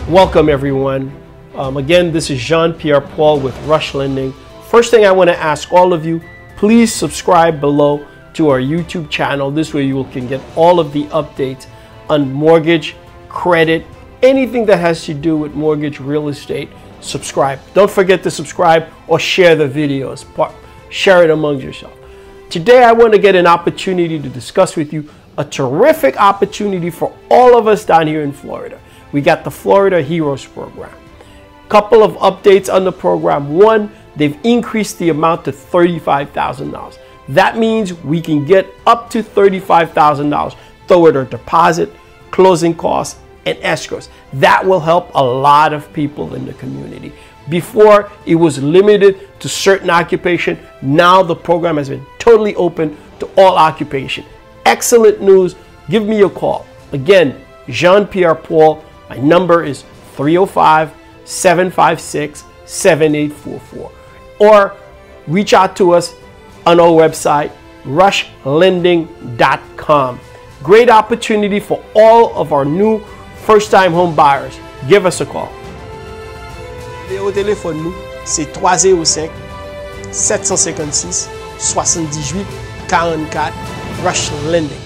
Welcome everyone. Again, this is Jean-Pierre Paul with Rush Lending. First thing I want to ask all of you, please subscribe below to our YouTube channel. This way you can get all of the updates on mortgage, credit, anything that has to do with mortgage, real estate. Subscribe. Don't forget to subscribe or share the videos. Share it amongst yourself. Today I want to get an opportunity to discuss with you a terrific opportunity for all of us down here in Florida. We got the Florida Heroes program. Couple of updates on the program. One, they've increased the amount to $35,000. That means we can get up to $35,000 toward our deposit, closing costs, and escrows. That will help a lot of people in the community. Before, it was limited to certain occupation. Now the program has been totally open to all occupation. Excellent news. Give me a call. Again, Jean-Pierre Paul. My number is 305-756-7844. Or reach out to us on our website, rushlending.com. Great opportunity for all of our new first-time home buyers. Give us a call. Le téléphone nous, c'est 305-756-78-44. Rush Lending.